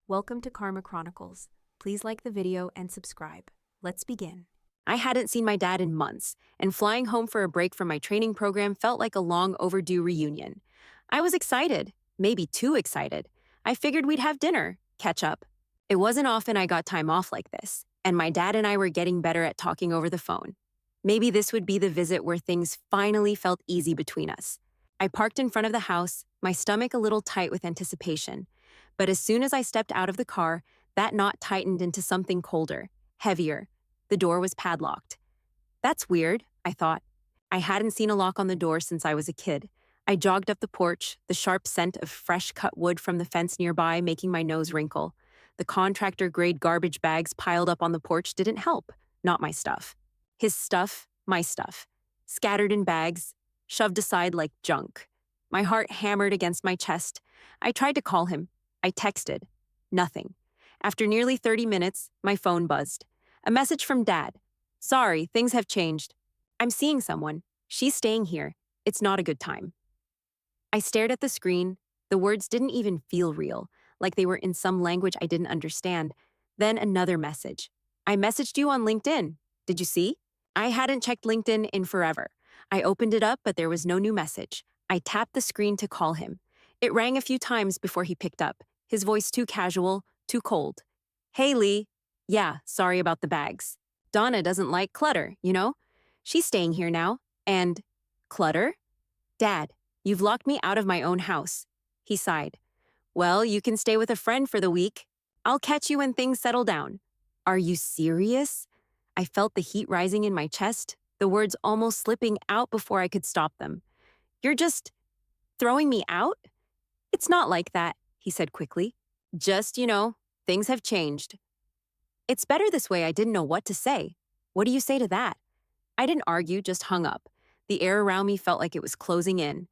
Welcome to Karma Chronicles. Please like the video and subscribe. Let's begin. I hadn't seen my dad in months, and flying home for a break from my training program felt like a long overdue reunion. I was excited, maybe too excited. I figured we'd have dinner, catch up. It wasn't often I got time off like this, and my dad and I were getting better at talking over the phone. Maybe this would be the visit where things finally felt easy between us. I parked in front of the house, my stomach a little tight with anticipation. But as soon as I stepped out of the car, that knot tightened into something colder, heavier. The door was padlocked. That's weird, I thought. I hadn't seen a lock on the door since I was a kid. I jogged up the porch, the sharp scent of fresh cut wood from the fence nearby making my nose wrinkle. The contractor-grade garbage bags piled up on the porch didn't help, not my stuff. His stuff, my stuff. Scattered in bags, shoved aside like junk. My heart hammered against my chest. I tried to call him. I texted. Nothing. After nearly 30 minutes, my phone buzzed. A message from Dad. Sorry, things have changed. I'm seeing someone. She's staying here. It's not a good time. I stared at the screen. The words didn't even feel real, like they were in some language I didn't understand. Then another message. I messaged you on LinkedIn. Did you see? I hadn't checked LinkedIn in forever. I opened it up, but there was no new message. I tapped the screen to call him. It rang a few times before he picked up, his voice too casual, too cold. Hey, Lee. Yeah, sorry about the bags. Donna doesn't like clutter, you know? She's staying here now. And clutter? Dad, you've locked me out of my own house. He sighed. Well, you can stay with a friend for the week. I'll catch you when things settle down. Are you serious? I felt the heat rising in my chest, the words almost slipping out before I could stop them. You're just throwing me out? It's not like that, he said quickly. Just, things have changed. It's better this way. I didn't know what to say. What do you say to that? I didn't argue, just hung up. The air around me felt like it was closing in.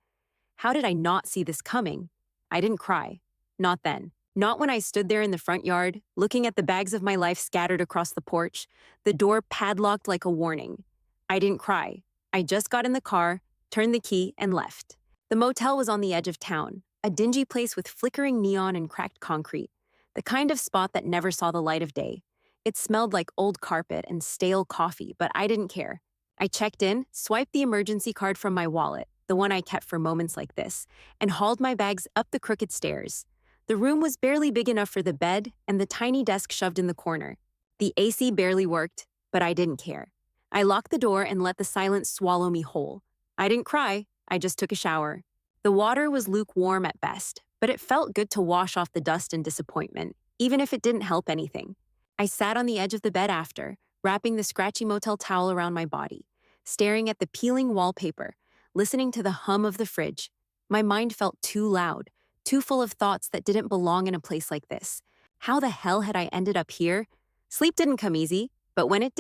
How did I not see this coming? I didn't cry. Not then. Not when I stood there in the front yard, looking at the bags of my life scattered across the porch, the door padlocked like a warning. I didn't cry. I just got in the car, turned the key, and left. The motel was on the edge of town, a dingy place with flickering neon and cracked concrete, the kind of spot that never saw the light of day. It smelled like old carpet and stale coffee, but I didn't care. I checked in, swiped the emergency card from my wallet, the one I kept for moments like this, and hauled my bags up the crooked stairs. The room was barely big enough for the bed and the tiny desk shoved in the corner. The AC barely worked, but I didn't care. I locked the door and let the silence swallow me whole. I didn't cry, I just took a shower. The water was lukewarm at best, but it felt good to wash off the dust and disappointment, even if it didn't help anything. I sat on the edge of the bed after, wrapping the scratchy motel towel around my body, staring at the peeling wallpaper, listening to the hum of the fridge. My mind felt too loud, too full of thoughts that didn't belong in a place like this. How the hell had I ended up here? Sleep didn't come easy, but when it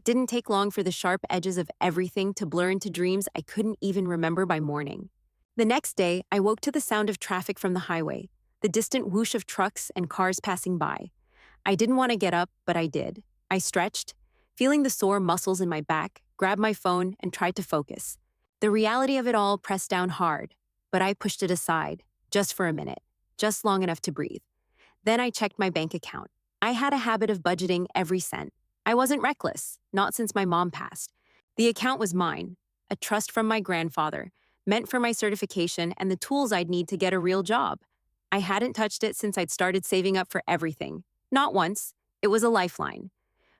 didn't take long for the sharp edges of everything to blur into dreams I couldn't even remember by morning. The next day, I woke to the sound of traffic from the highway, the distant whoosh of trucks and cars passing by. I didn't want to get up, but I did. I stretched, feeling the sore muscles in my back, grabbed my phone, and tried to focus. The reality of it all pressed down hard, but I pushed it aside, just for a minute, just long enough to breathe. Then I checked my bank account. I had a habit of budgeting every cent. I wasn't reckless, not since my mom passed. The account was mine, a trust from my grandfather, meant for my certification and the tools I'd need to get a real job. I hadn't touched it since I'd started saving up for everything. Not once. It was a lifeline.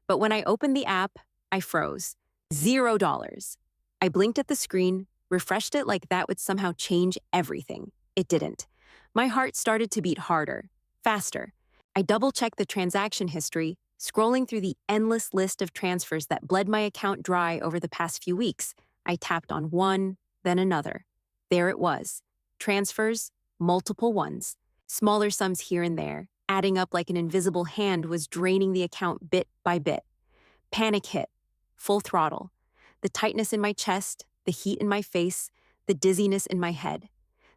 But when I opened the app, I froze. $0. I blinked at the screen, refreshed it like that would somehow change everything. It didn't. My heart started to beat harder, faster. I double-checked the transaction history, scrolling through the endless list of transfers that bled my account dry over the past few weeks. I tapped on one, then another. There it was. Transfers, multiple ones. Smaller sums here and there, adding up like an invisible hand was draining the account bit by bit. Panic hit. Full throttle. The tightness in my chest, the heat in my face, the dizziness in my head.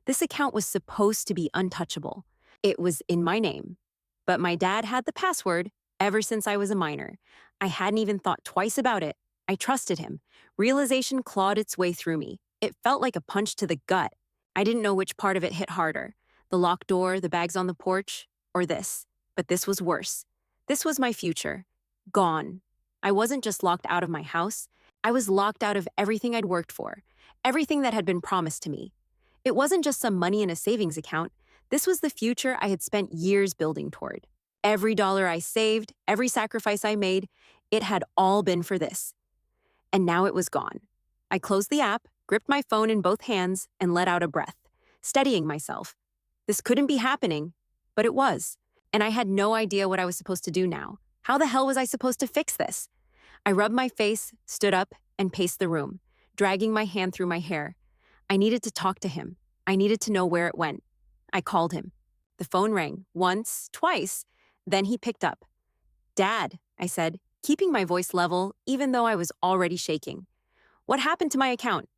This account was supposed to be untouchable. It was in my name. But my dad had the password ever since I was a minor. I hadn't even thought twice about it. I trusted him. Realization clawed its way through me. It felt like a punch to the gut. I didn't know which part of it hit harder. The locked door, the bags on the porch, or this. But this was worse. This was my future. Gone. I wasn't just locked out of my house, I was locked out of everything I'd worked for, everything that had been promised to me. It wasn't just some money in a savings account, this was the future I had spent years building toward. Every dollar I saved, every sacrifice I made, it had all been for this. And now it was gone. I closed the app, gripped my phone in both hands, and let out a breath, steadying myself. This couldn't be happening, but it was. And I had no idea what I was supposed to do now. How the hell was I supposed to fix this? I rubbed my face, stood up, and paced the room, dragging my hand through my hair. I needed to talk to him. I needed to know where it went. I called him. The phone rang, once, twice. Then he picked up. "Dad," I said, keeping my voice level even though I was already shaking. "What happened to my account?"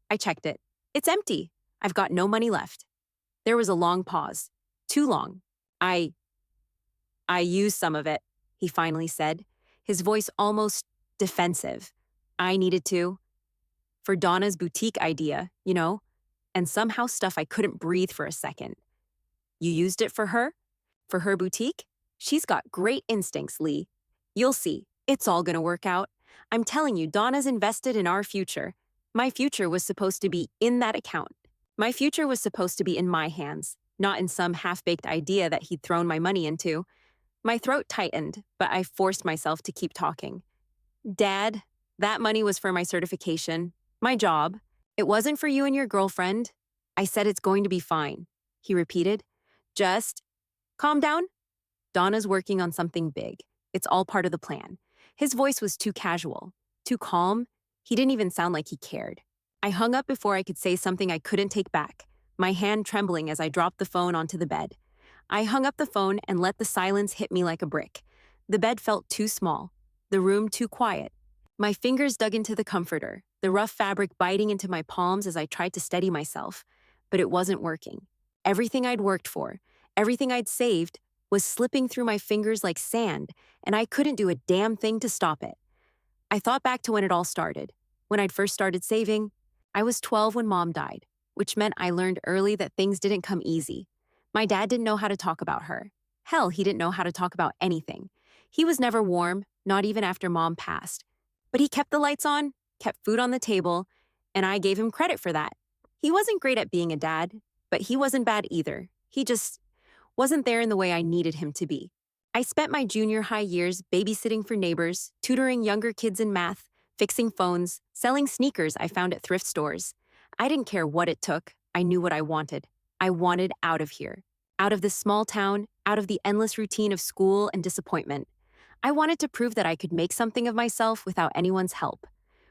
I checked it. "It's empty. I've got no money left." There was a long pause. Too long. I used some of it," he finally said, his voice almost defensive. "I needed to. For Donna's boutique idea, you know? And somehow stuff I couldn't breathe for a second." "You used it for her? For her boutique? She's got great instincts, Lee. You'll see. It's all gonna work out. I'm telling you, Donna's invested in our future. My future was supposed to be in that account. My future was supposed to be in my hands, not in some half-baked idea that he'd thrown my money into." My throat tightened, but I forced myself to keep talking. "Dad, that money was for my certification, my job. It wasn't for you and your girlfriend. I said it's going to be fine," he repeated. "Just calm down. Donna's working on something big. It's all part of the plan." His voice was too casual, too calm. He didn't even sound like he cared. I hung up before I could say something I couldn't take back, my hand trembling as I dropped the phone onto the bed. I hung up the phone and let the silence hit me like a brick. The bed felt too small, the room too quiet. My fingers dug into the comforter, the rough fabric biting into my palms as I tried to steady myself. But it wasn't working. Everything I'd worked for, everything I'd saved, was slipping through my fingers like sand, and I couldn't do a damn thing to stop it. I thought back to when it all started. When I'd first started saving, I was 12 when Mom died, which meant I learned early that things didn't come easy. My dad didn't know how to talk about her. Hell, he didn't know how to talk about anything. He was never warm, not even after Mom passed. But he kept the lights on, kept food on the table, and I gave him credit for that. He wasn't great at being a dad, but he wasn't bad either. He just wasn't there in the way I needed him to be. I spent my junior high years babysitting for neighbors, tutoring younger kids in math, fixing phones, selling sneakers I found at thrift stores. I didn't care what it took. I knew what I wanted. I wanted out of here. Out of this small town, out of the endless routine of school and disappointment. I wanted to prove that I could make something of myself without anyone's help.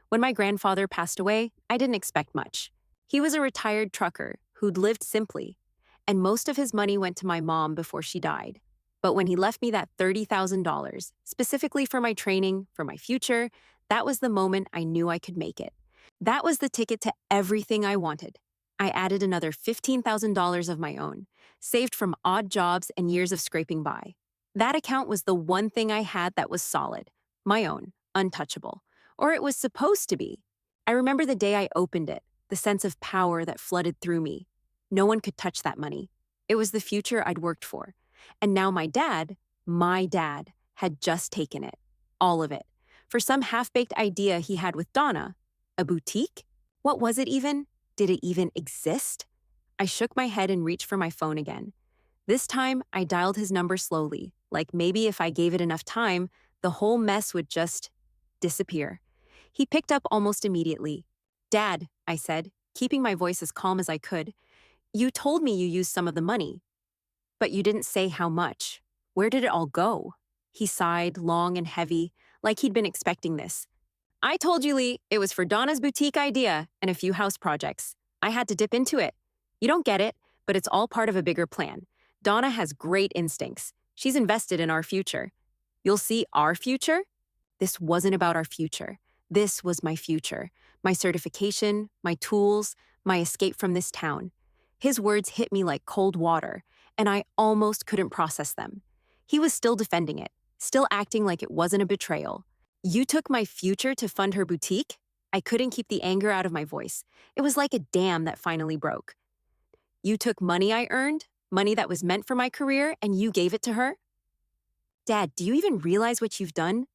When my grandfather passed away, I didn't expect much. He was a retired trucker who'd lived simply, and most of his money went to my mom before she died. But when he left me that $30,000, specifically for my training, for my future, that was the moment I knew I could make it. That was the ticket to everything I wanted. I added another $15,000 of my own, saved from odd jobs and years of scraping by. That account was the one thing I had that was solid, my own, untouchable. Or it was supposed to be. I remember the day I opened it, the sense of power that flooded through me. No one could touch that money. It was the future I'd worked for. And now my dad, had just taken it. All of it. For some half-baked idea he had with Donna. A boutique? What was it even? Did it even exist? I shook my head and reached for my phone again. This time, I dialed his number slowly, like maybe if I gave it enough time, the whole mess would just disappear. He picked up almost immediately. "Dad," I said, keeping my voice as calm as I could, "you told me you used some of the money, but you didn't say how much. Where did it all go?" He sighed, long and heavy, like he'd been expecting this. "I told you, Lee, it was for Donna's boutique idea and a few house projects. I had to dip into it. You don't get it, but it's all part of a bigger plan. Donna has great instincts. She's invested in our future. You'll see our future?" This wasn't about our future. This was my future. My certification, my tools, my escape from this town. His words hit me like cold water, and I almost couldn't process them. He was still defending it, still acting like it wasn't a betrayal. "You took my future to fund her boutique?" I couldn't keep the anger out of my voice. It was like a dam that finally broke. "You took money I earned, money that was meant for my career, and you gave it to her?" Dad, do you even realize what you've done?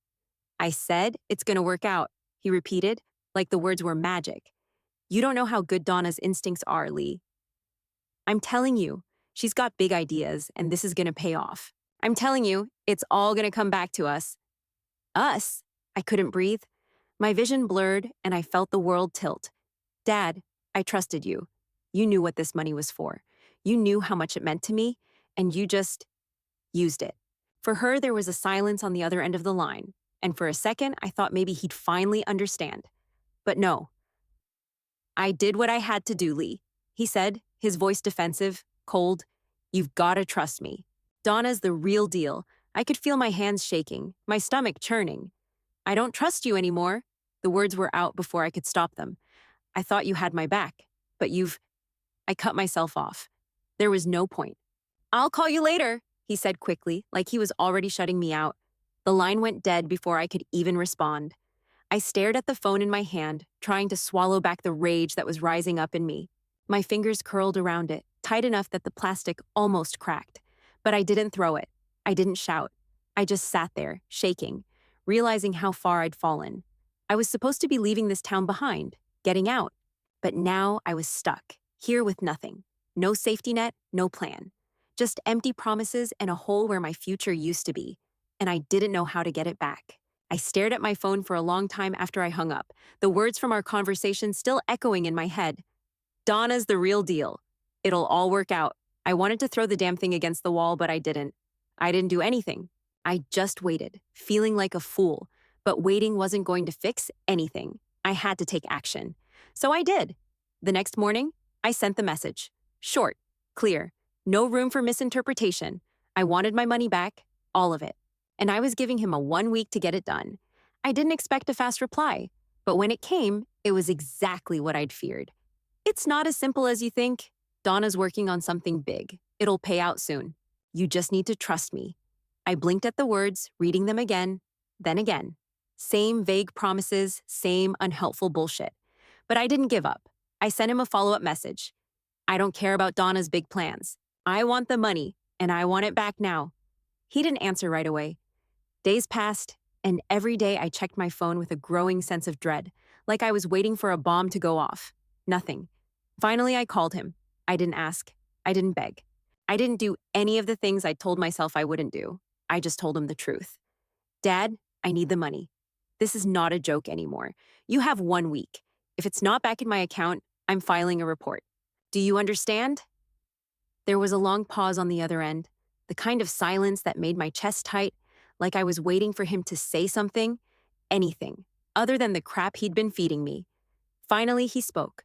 I said it's gonna work out, he repeated, like the words were magic. You don't know how good Donna's instincts are, Lee. I'm telling you, she's got big ideas, and this is gonna pay off. I'm telling you, it's all gonna come back to us. Us? I couldn't breathe. My vision blurred, and I felt the world tilt. Dad, I trusted you. You knew what this money was for. You knew how much it meant to me, and you just used it. For her, there was a silence on the other end of the line, and for a second, I thought maybe he'd finally understand. But no. I did what I had to do, Lee, he said, his voice defensive, cold. You've gotta trust me. Donna's the real deal. I could feel my hands shaking, my stomach churning. I don't trust you anymore. The words were out before I could stop them. I thought you had my back, but I cut myself off. There was no point. I'll call you later, he said quickly, like he was already shutting me out. The line went dead before I could even respond. I stared at the phone in my hand, trying to swallow back the rage that was rising up in me. My fingers curled around it, tight enough that the plastic almost cracked. But I didn't throw it. I didn't shout. I just sat there, shaking, realizing how far I'd fallen. I was supposed to be leaving this town behind, getting out. But now I was stuck, here with nothing. No safety net, no plan. Just empty promises and a hole where my future used to be. And I didn't know how to get it back. I stared at my phone for a long time after I hung up, the words from our conversation still echoing in my head. Donna's the real deal. It'll all work out. I wanted to throw the damn thing against the wall, but I didn't. I didn't do anything. I just waited, feeling like a fool. But waiting wasn't going to fix anything. I had to take action. So I did. The next morning, I sent the message. Short, clear, no room for misinterpretation. I wanted my money back, all of it. And I was giving him a 1 week to get it done. I didn't expect a fast reply, but when it came, it was exactly what I'd feared. It's not as simple as you think. Donna's working on something big. It'll pay out soon. You just need to trust me. I blinked at the words, reading them again, then again. Same vague promises, same unhelpful bullshit. But I didn't give up. I sent him a follow-up message. I don't care about Donna's big plans. I want the money, and I want it back now. He didn't answer right away. Days passed, and every day I checked my phone with a growing sense of dread, like I was waiting for a bomb to go off. Nothing. Finally, I called him. I didn't ask. I didn't beg. I didn't do any of the things I told myself I wouldn't do. I just told him the truth. Dad, I need the money. This is not a joke anymore. You have 1 week. If it's not back in my account, I'm filing a report. Do you understand? There was a long pause on the other end, the kind of silence that made my chest tight, like I was waiting for him to say something, anything, other than the crap he'd been feeding me. Finally, he spoke.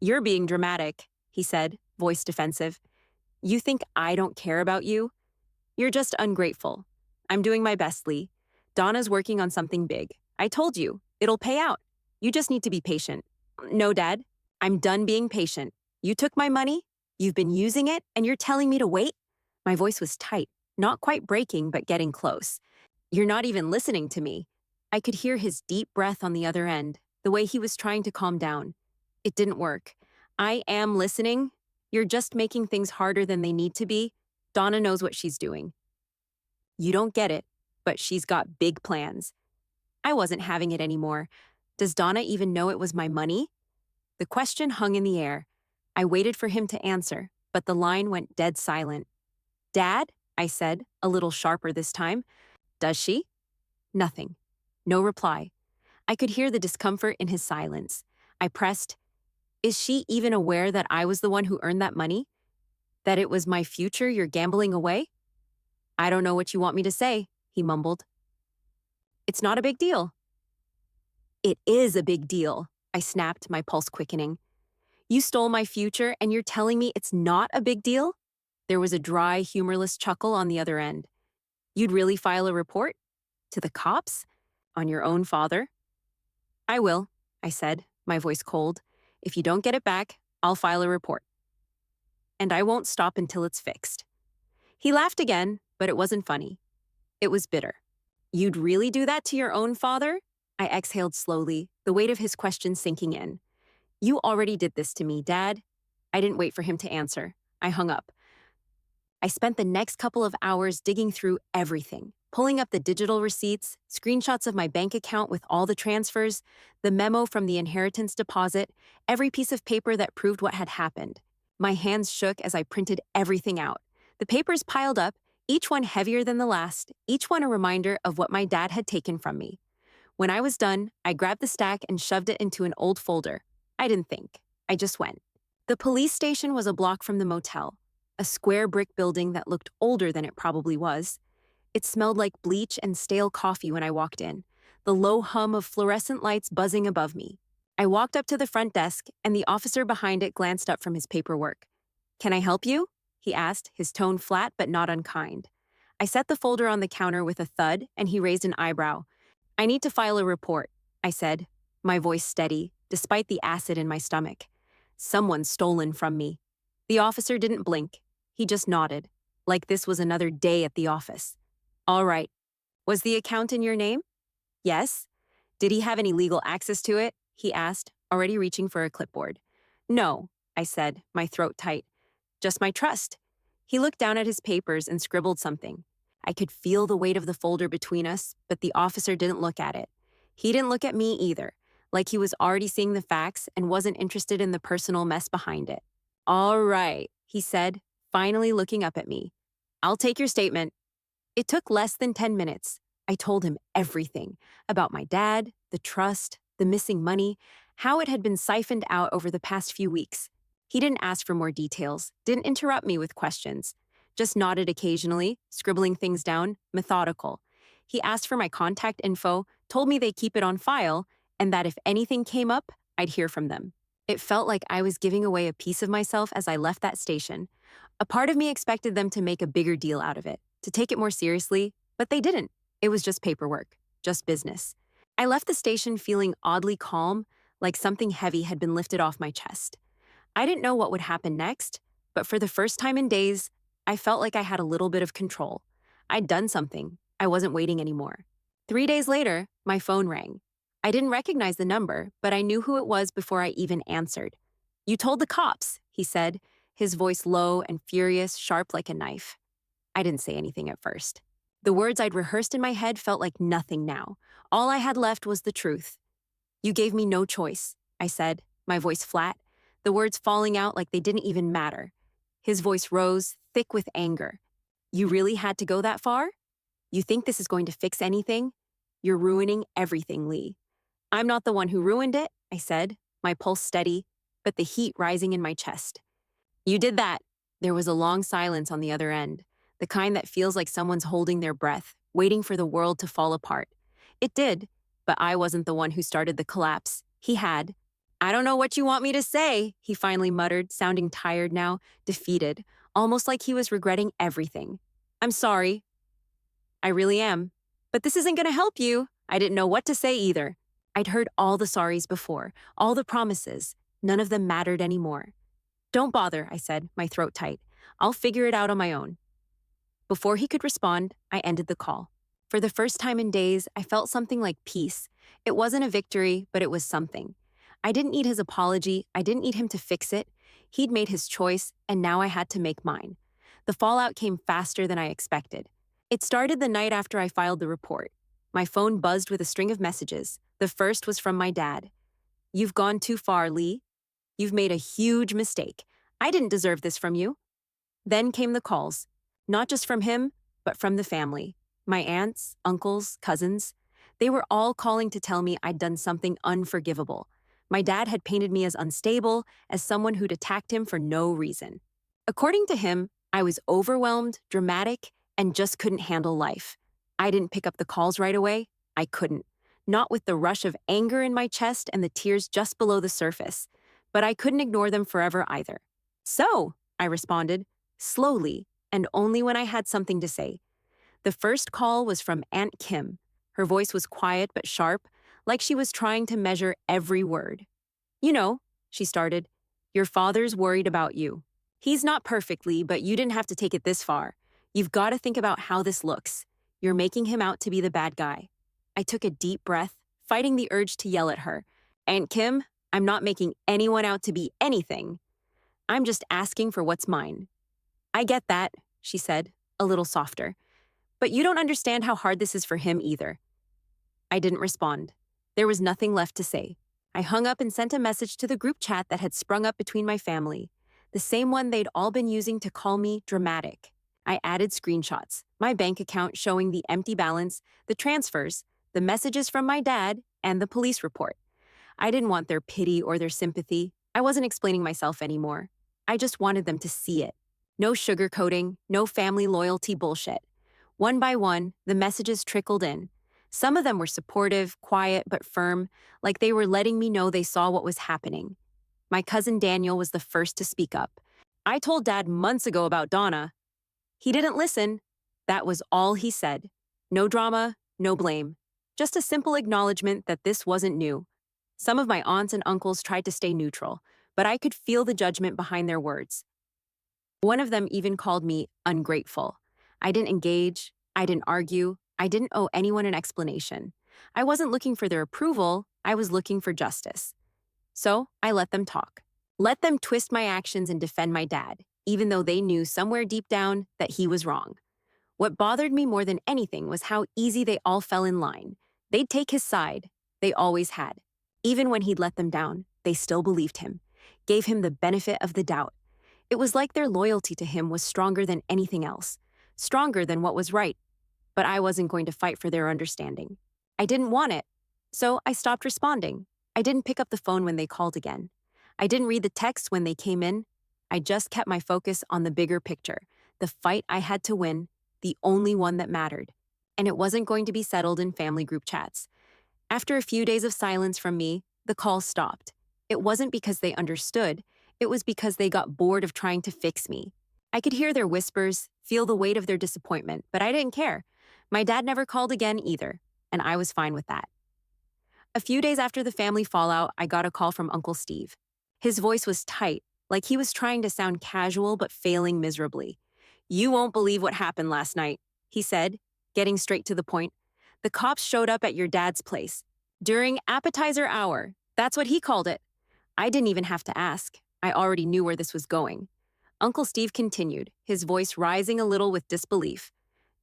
You're being dramatic, he said, voice defensive. You think I don't care about you? You're just ungrateful. I'm doing my best, Lee. Donna's working on something big. I told you, it'll pay out. You just need to be patient. No, Dad, I'm done being patient. You took my money, you've been using it, and you're telling me to wait? My voice was tight, not quite breaking, but getting close. You're not even listening to me. I could hear his deep breath on the other end, the way he was trying to calm down. It didn't work. I am listening. You're just making things harder than they need to be. Donna knows what she's doing. You don't get it, but she's got big plans. I wasn't having it anymore. Does Donna even know it was my money? The question hung in the air. I waited for him to answer, but the line went dead silent. Dad, I said, a little sharper this time. Does she? Nothing. No reply. I could hear the discomfort in his silence. I pressed, is she even aware that I was the one who earned that money? That it was my future you're gambling away? I don't know what you want me to say, he mumbled. It's not a big deal. It is a big deal, I snapped, my pulse quickening. You stole my future and you're telling me it's not a big deal? There was a dry, humorless chuckle on the other end. You'd really file a report? To the cops? On your own father? I will, I said, my voice cold. If you don't get it back, I'll file a report. And I won't stop until it's fixed. He laughed again, but it wasn't funny. It was bitter. You'd really do that to your own father? I exhaled slowly, the weight of his question sinking in. You already did this to me, Dad. I didn't wait for him to answer. I hung up. I spent the next couple of hours digging through everything. pulling up the digital receipts, screenshots of my bank account with all the transfers, the memo from the inheritance deposit, every piece of paper that proved what had happened. My hands shook as I printed everything out. The papers piled up, each one heavier than the last, each one a reminder of what my dad had taken from me. When I was done, I grabbed the stack and shoved it into an old folder. I didn't think. I just went. The police station was a block from the motel, a square brick building that looked older than it probably was. It smelled like bleach and stale coffee when I walked in, the low hum of fluorescent lights buzzing above me. I walked up to the front desk, and the officer behind it glanced up from his paperwork. "Can I help you?" he asked, his tone flat but not unkind. I set the folder on the counter with a thud, and he raised an eyebrow. "I need to file a report," I said, my voice steady, despite the acid in my stomach. "Someone's stolen from me." The officer didn't blink. He just nodded, like this was another day at the office. "All right. Was the account in your name?" "Yes." "Did he have any legal access to it?" he asked, already reaching for a clipboard. "No," I said, my throat tight. "Just my trust." He looked down at his papers and scribbled something. I could feel the weight of the folder between us, but the officer didn't look at it. He didn't look at me either, like he was already seeing the facts and wasn't interested in the personal mess behind it. "All right," he said, finally looking up at me. "I'll take your statement." It took less than 10 minutes. I told him everything about my dad, the trust, the missing money, how it had been siphoned out over the past few weeks. He didn't ask for more details, didn't interrupt me with questions, just nodded occasionally, scribbling things down, methodical. He asked for my contact info, told me they keep it on file, and that if anything came up, I'd hear from them. It felt like I was giving away a piece of myself as I left that station. A part of me expected them to make a bigger deal out of it, to take it more seriously, but they didn't. It was just paperwork, just business. I left the station feeling oddly calm, like something heavy had been lifted off my chest. I didn't know what would happen next, but for the first time in days, I felt like I had a little bit of control. I'd done something. I wasn't waiting anymore. 3 days later, my phone rang. I didn't recognize the number, but I knew who it was before I even answered. "You told the cops," he said, his voice low and furious, sharp like a knife. I didn't say anything at first. The words I'd rehearsed in my head felt like nothing now. All I had left was the truth. "You gave me no choice," I said, my voice flat, the words falling out like they didn't even matter. His voice rose, thick with anger. "You really had to go that far? You think this is going to fix anything? You're ruining everything, Lee." "I'm not the one who ruined it," I said, my pulse steady, but the heat rising in my chest. "You did that." There was a long silence on the other end, the kind that feels like someone's holding their breath, waiting for the world to fall apart. It did, but I wasn't the one who started the collapse. He had. "I don't know what you want me to say," he finally muttered, sounding tired now, defeated, almost like he was regretting everything. "I'm sorry." "I really am. But this isn't going to help you." I didn't know what to say either. I'd heard all the sorries before, all the promises. None of them mattered anymore. "Don't bother," I said, my throat tight. "I'll figure it out on my own." Before he could respond, I ended the call. For the first time in days, I felt something like peace. It wasn't a victory, but it was something. I didn't need his apology. I didn't need him to fix it. He'd made his choice, and now I had to make mine. The fallout came faster than I expected. It started the night after I filed the report. My phone buzzed with a string of messages. The first was from my dad. "You've gone too far, Lee. You've made a huge mistake. I didn't deserve this from you." Then came the calls. Not just from him, but from the family. My aunts, uncles, cousins. They were all calling to tell me I'd done something unforgivable. My dad had painted me as unstable, as someone who'd attacked him for no reason. According to him, I was overwhelmed, dramatic, and just couldn't handle life. I didn't pick up the calls right away. I couldn't. Not with the rush of anger in my chest and the tears just below the surface. But I couldn't ignore them forever either. "So," I responded, slowly, and only when I had something to say. The first call was from Aunt Kim. Her voice was quiet but sharp, like she was trying to measure every word. "You know," she started, "your father's worried about you. He's not perfectly, but you didn't have to take it this far. You've got to think about how this looks. You're making him out to be the bad guy." I took a deep breath, fighting the urge to yell at her. "Aunt Kim, I'm not making anyone out to be anything. I'm just asking for what's mine." "I get that," she said, a little softer. But you don't understand how hard this is for him either. I didn't respond. There was nothing left to say. I hung up and sent a message to the group chat that had sprung up between my family, the same one they'd all been using to call me dramatic. I added screenshots, my bank account showing the empty balance, the transfers, the messages from my dad, and the police report. I didn't want their pity or their sympathy. I wasn't explaining myself anymore. I just wanted them to see it. No sugarcoating, no family loyalty bullshit. One by one, the messages trickled in. Some of them were supportive, quiet, but firm, like they were letting me know they saw what was happening. My cousin Daniel was the first to speak up. I told Dad months ago about Donna. He didn't listen. That was all he said. No drama, no blame. Just a simple acknowledgement that this wasn't new. Some of my aunts and uncles tried to stay neutral, but I could feel the judgment behind their words. One of them even called me ungrateful. I didn't engage. I didn't argue. I didn't owe anyone an explanation. I wasn't looking for their approval. I was looking for justice. So I let them talk. Let them twist my actions and defend my dad, even though they knew somewhere deep down that he was wrong. What bothered me more than anything was how easy they all fell in line. They'd take his side. They always had. Even when he'd let them down, they still believed him, gave him the benefit of the doubt. It was like their loyalty to him was stronger than anything else, stronger than what was right. But I wasn't going to fight for their understanding. I didn't want it, so I stopped responding. I didn't pick up the phone when they called again. I didn't read the texts when they came in. I just kept my focus on the bigger picture, the fight I had to win, the only one that mattered. And it wasn't going to be settled in family group chats. After a few days of silence from me, the calls stopped. It wasn't because they understood. It was because they got bored of trying to fix me. I could hear their whispers, feel the weight of their disappointment, but I didn't care. My dad never called again either, and I was fine with that. A few days after the family fallout, I got a call from Uncle Steve. His voice was tight, like he was trying to sound casual but failing miserably. "You won't believe what happened last night," he said, getting straight to the point. "The cops showed up at your dad's place. During appetizer hour. That's what he called it." I didn't even have to ask. I already knew where this was going. Uncle Steve continued, his voice rising a little with disbelief.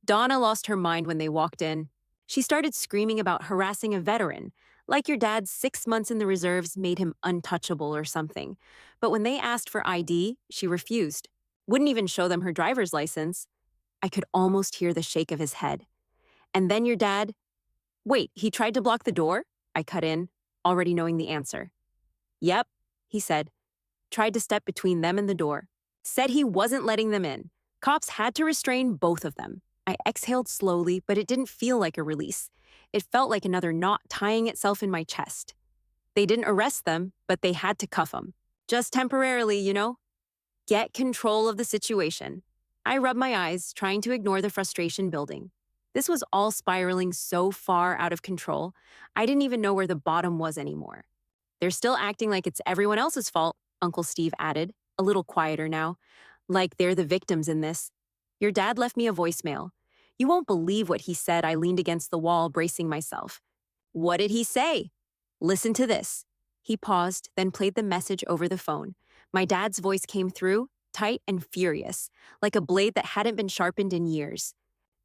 "Donna lost her mind when they walked in. She started screaming about harassing a veteran, like your dad's 6 months in the reserves made him untouchable or something. But when they asked for ID, she refused. Wouldn't even show them her driver's license." I could almost hear the shake of his head. "And then your dad—" "Wait, he tried to block the door?" I cut in, already knowing the answer. "Yep," he said. "Tried to step between them and the door. Said he wasn't letting them in. Cops had to restrain both of them." I exhaled slowly, but it didn't feel like a release. It felt like another knot tying itself in my chest. They didn't arrest them, but they had to cuff them. Just temporarily, you know? Get control of the situation. I rubbed my eyes, trying to ignore the frustration building. This was all spiraling so far out of control, I didn't even know where the bottom was anymore. "They're still acting like it's everyone else's fault," Uncle Steve added, a little quieter now. "Like they're the victims in this. Your dad left me a voicemail. You won't believe what he said." I leaned against the wall, bracing myself. "What did he say?" "Listen to this." He paused, then played the message over the phone. My dad's voice came through, tight and furious, like a blade that hadn't been sharpened in years.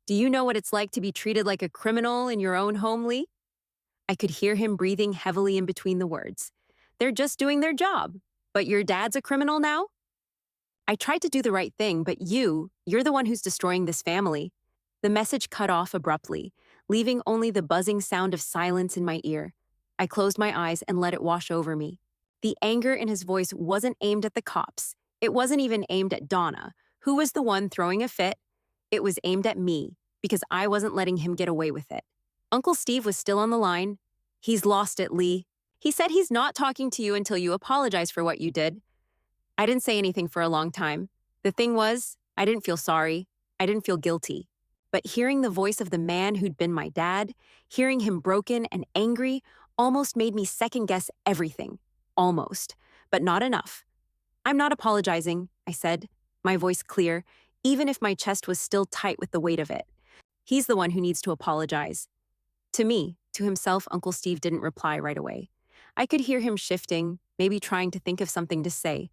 "Do you know what it's like to be treated like a criminal in your own home, Lee?" I could hear him breathing heavily in between the words. "They're just doing their job. But your dad's a criminal now?" "I tried to do the right thing, but you're the one who's destroying this family." The message cut off abruptly, leaving only the buzzing sound of silence in my ear. I closed my eyes and let it wash over me. The anger in his voice wasn't aimed at the cops. It wasn't even aimed at Donna, who was the one throwing a fit. It was aimed at me, because I wasn't letting him get away with it. Uncle Steve was still on the line. "He's lost it, Lee. He said he's not talking to you until you apologize for what you did." I didn't say anything for a long time. The thing was, I didn't feel sorry. I didn't feel guilty. But hearing the voice of the man who'd been my dad, hearing him broken and angry, almost made me second-guess everything. Almost. But not enough. "I'm not apologizing," I said, my voice clear, even if my chest was still tight with the weight of it. "He's the one who needs to apologize." To me, to himself, Uncle Steve didn't reply right away. I could hear him shifting, maybe trying to think of something to say.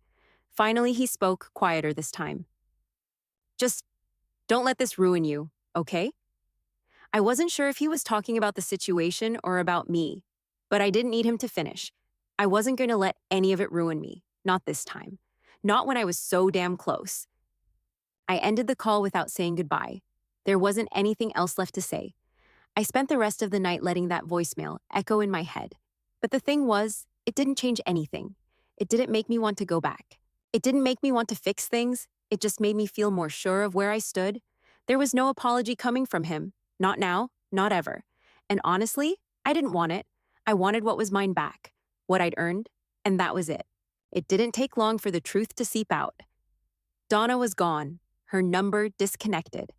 Finally, he spoke, quieter this time. "Just don't let this ruin you, okay?" I wasn't sure if he was talking about the situation or about me, but I didn't need him to finish. I wasn't going to let any of it ruin me, not this time. Not when I was so damn close. I ended the call without saying goodbye. There wasn't anything else left to say. I spent the rest of the night letting that voicemail echo in my head. But the thing was, it didn't change anything. It didn't make me want to go back. It didn't make me want to fix things. It just made me feel more sure of where I stood. There was no apology coming from him. Not now, not ever. And honestly, I didn't want it. I wanted what was mine back, what I'd earned, and that was it. It didn't take long for the truth to seep out. Donna was gone, her number disconnected.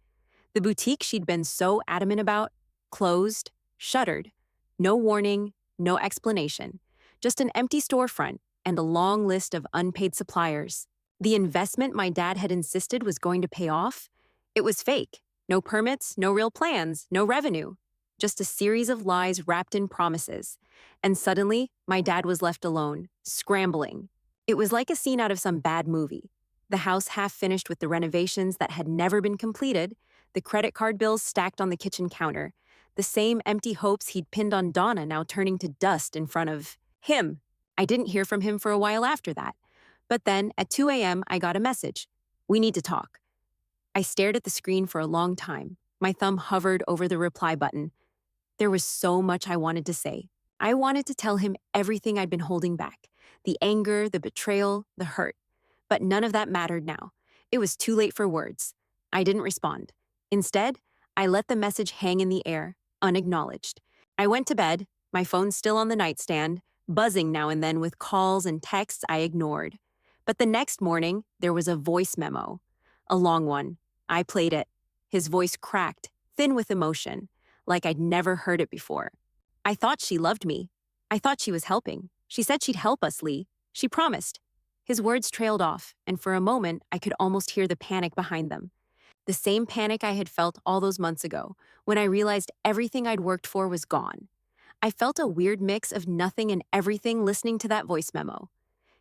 The boutique she'd been so adamant about, closed, shuttered. No warning, no explanation. Just an empty storefront and a long list of unpaid suppliers. The investment my dad had insisted was going to pay off? It was fake. No permits, no real plans, no revenue. Just a series of lies wrapped in promises. And suddenly, my dad was left alone, scrambling. It was like a scene out of some bad movie. The house half finished with the renovations that had never been completed, the credit card bills stacked on the kitchen counter, the same empty hopes he'd pinned on Donna now turning to dust in front of him. I didn't hear from him for a while after that. But then, at 2 a.m., I got a message. "We need to talk." I stared at the screen for a long time. My thumb hovered over the reply button. There was so much I wanted to say. I wanted to tell him everything I'd been holding back. The anger, the betrayal, the hurt. But none of that mattered now. It was too late for words. I didn't respond. Instead, I let the message hang in the air, unacknowledged. I went to bed, my phone still on the nightstand, buzzing now and then with calls and texts I ignored. But the next morning, there was a voice memo. A long one. I played it. His voice cracked, thin with emotion, like I'd never heard it before. I thought she loved me. I thought she was helping. She said she'd help us, Lee. She promised. His words trailed off, and for a moment, I could almost hear the panic behind them. The same panic I had felt all those months ago, when I realized everything I'd worked for was gone. I felt a weird mix of nothing and everything listening to that voice memo.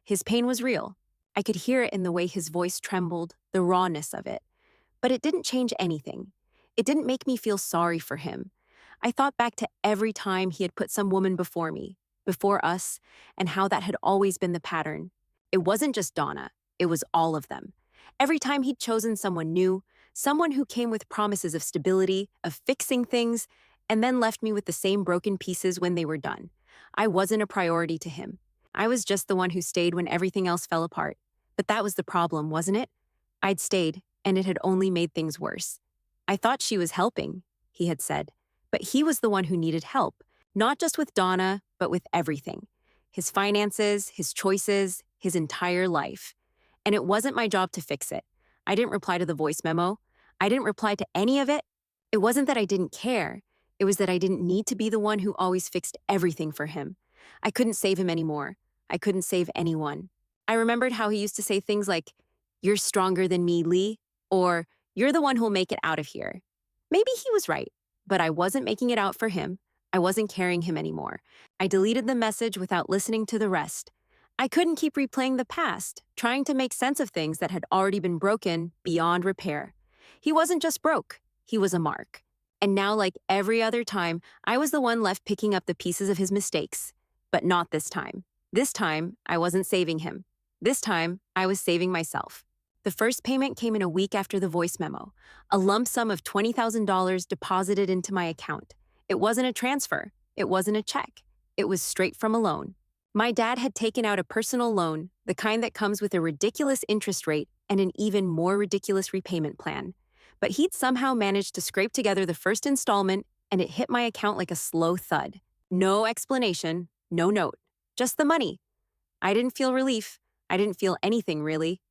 His pain was real. I could hear it in the way his voice trembled, the rawness of it. But it didn't change anything. It didn't make me feel sorry for him. I thought back to every time he had put some woman before me, before us, and how that had always been the pattern. It wasn't just Donna, it was all of them. Every time he'd chosen someone new, someone who came with promises of stability, of fixing things, and then left me with the same broken pieces when they were done. I wasn't a priority to him. I was just the one who stayed when everything else fell apart. But that was the problem, wasn't it? I'd stayed, and it had only made things worse. I thought she was helping, he had said. But he was the one who needed help, not just with Donna, but with everything. His finances, his choices, his entire life. And it wasn't my job to fix it. I didn't reply to the voice memo. I didn't reply to any of it. It wasn't that I didn't care. It was that I didn't need to be the one who always fixed everything for him. I couldn't save him anymore. I couldn't save anyone. I remembered how he used to say things like, "You're stronger than me, Lee," or "You're the one who'll make it out of here." Maybe he was right, but I wasn't making it out for him. I wasn't carrying him anymore. I deleted the message without listening to the rest. I couldn't keep replaying the past, trying to make sense of things that had already been broken beyond repair. He wasn't just broke, he was a mark. And now, like every other time, I was the one left picking up the pieces of his mistakes. But not this time. This time, I wasn't saving him. This time, I was saving myself. The first payment came in a week after the voice memo, a lump sum of $20,000 deposited into my account. It wasn't a transfer. It wasn't a check. It was straight from a loan. My dad had taken out a personal loan, the kind that comes with a ridiculous interest rate and an even more ridiculous repayment plan. But he'd somehow managed to scrape together the first installment, and it hit my account like a slow thud. No explanation, no note, just the money. I didn't feel relief. I didn't feel anything, really.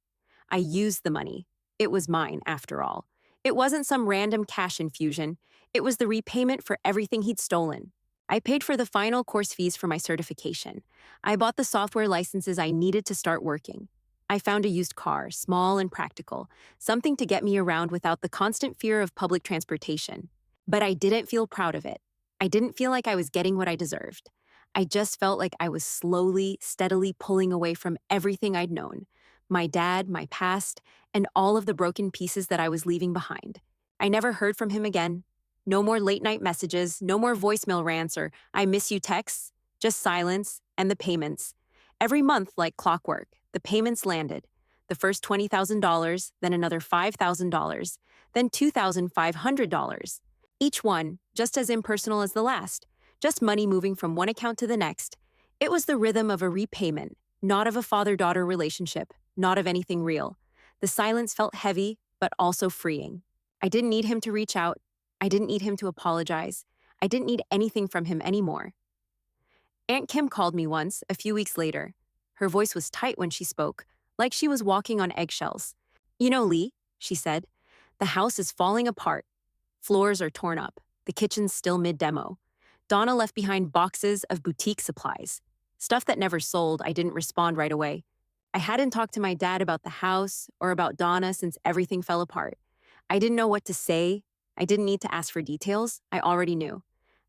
I used the money. It was mine, after all. It wasn't some random cash infusion. It was the repayment for everything he'd stolen. I paid for the final course fees for my certification. I bought the software licenses I needed to start working. I found a used car, small and practical, something to get me around without the constant fear of public transportation. But I didn't feel proud of it. I didn't feel like I was getting what I deserved. I just felt like I was slowly, steadily pulling away from everything I'd known. My dad, my past, and all of the broken pieces that I was leaving behind. I never heard from him again. No more late night messages, no more voicemail rants or I miss you texts, just silence and the payments. Every month, like clockwork, the payments landed. The first $20,000, then another $5,000, then $2,500. Each one just as impersonal as the last, just money moving from one account to the next. It was the rhythm of a repayment, not of a father daughter relationship, not of anything real. The silence felt heavy, but also freeing. I didn't need him to reach out. I didn't need him to apologize. I didn't need anything from him anymore. Aunt Kim called me once, a few weeks later. Her voice was tight when she spoke, like she was walking on eggshells. You know, Lee, she said, the house is falling apart. Floors are torn up. The kitchen's still mid-demo. Donna left behind boxes of boutique supplies. Stuff that never sold. I didn't respond right away. I hadn't talked to my dad about the house or about Donna since everything fell apart. I didn't know what to say. I didn't need to ask for details. I already knew.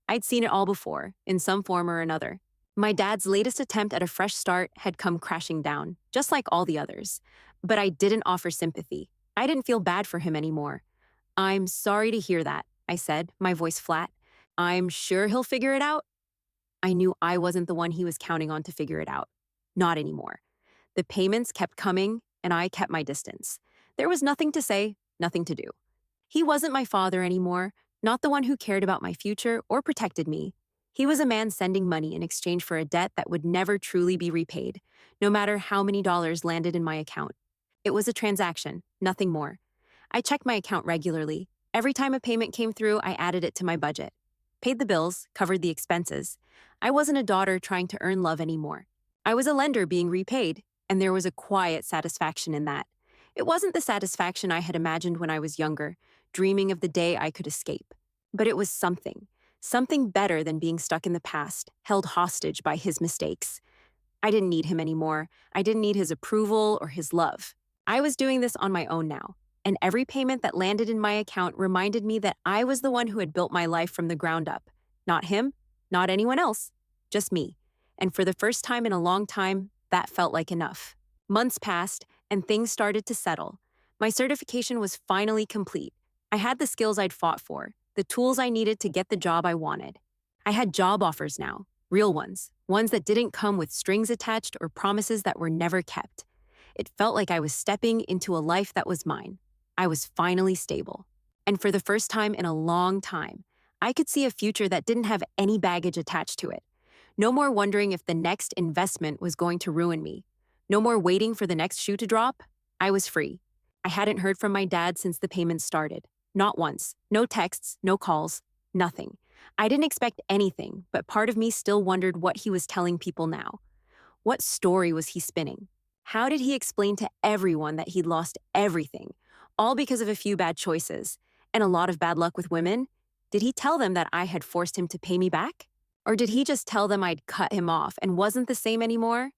I'd seen it all before, in some form or another. My dad's latest attempt at a fresh start had come crashing down, just like all the others. But I didn't offer sympathy. I didn't feel bad for him anymore. I'm sorry to hear that, I said, my voice flat. I'm sure he'll figure it out. I knew I wasn't the one he was counting on to figure it out. Not anymore. The payments kept coming, and I kept my distance. There was nothing to say, nothing to do. He wasn't my father anymore, not the one who cared about my future or protected me. He was a man sending money in exchange for a debt that would never truly be repaid, no matter how many dollars landed in my account. It was a transaction, nothing more. I checked my account regularly. Every time a payment came through, I added it to my budget. Paid the bills, covered the expenses. I wasn't a daughter trying to earn love anymore. I was a lender being repaid, and there was a quiet satisfaction in that. It wasn't the satisfaction I had imagined when I was younger, dreaming of the day I could escape. But it was something better than being stuck in the past, held hostage by his mistakes. I didn't need him anymore. I didn't need his approval or his love. I was doing this on my own now, and every payment that landed in my account reminded me that I was the one who had built my life from the ground up. Not him, not anyone else, just me. And for the first time in a long time, that felt like enough. Months passed, and things started to settle. My certification was finally complete. I had the skills I'd fought for, the tools I needed to get the job I wanted. I had job offers now, real ones that didn't come with strings attached or promises that were never kept. It felt like I was stepping into a life that was mine. I was finally stable. And for the first time in a long time, I could see a future that didn't have any baggage attached to it. No more wondering if the next investment was going to ruin me. No more waiting for the next shoe to drop. I was free. I hadn't heard from my dad since the payments started. Not once. No texts, no calls, nothing. I didn't expect anything, but part of me still wondered what he was telling people now. What story was he spinning? How did he explain to everyone that he'd lost everything, all because of a few bad choices, and a lot of bad luck with women? Did he tell them that I had forced him to pay me back? Or did he just tell them I'd cut him off and wasn't the same anymore?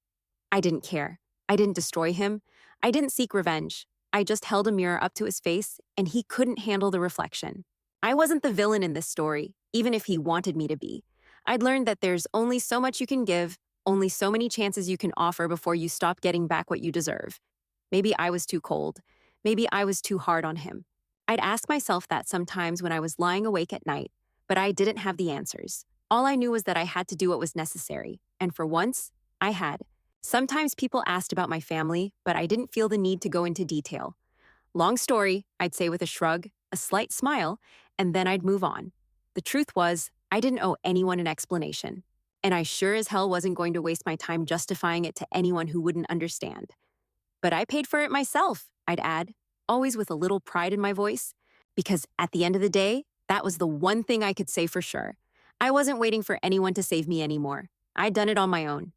I didn't care. I didn't destroy him. I didn't seek revenge. I just held a mirror up to his face, and he couldn't handle the reflection. I wasn't the villain in this story, even if he wanted me to be. I'd learned that there's only so much you can give, only so many chances you can offer before you stop getting back what you deserve. Maybe I was too cold. Maybe I was too hard on him. I'd ask myself that sometimes when I was lying awake at night, but I didn't have the answers. All I knew was that I had to do what was necessary, and for once, I had. Sometimes people asked about my family, but I didn't feel the need to go into detail. Long story, I'd say with a shrug, a slight smile, and then I'd move on. The truth was, I didn't owe anyone an explanation, and I sure as hell wasn't going to waste my time justifying it to anyone who wouldn't understand. But I paid for it myself, I'd add, always with a little pride in my voice, because at the end of the day, that was the one thing I could say for sure. I wasn't waiting for anyone to save me anymore. I'd done it on my own.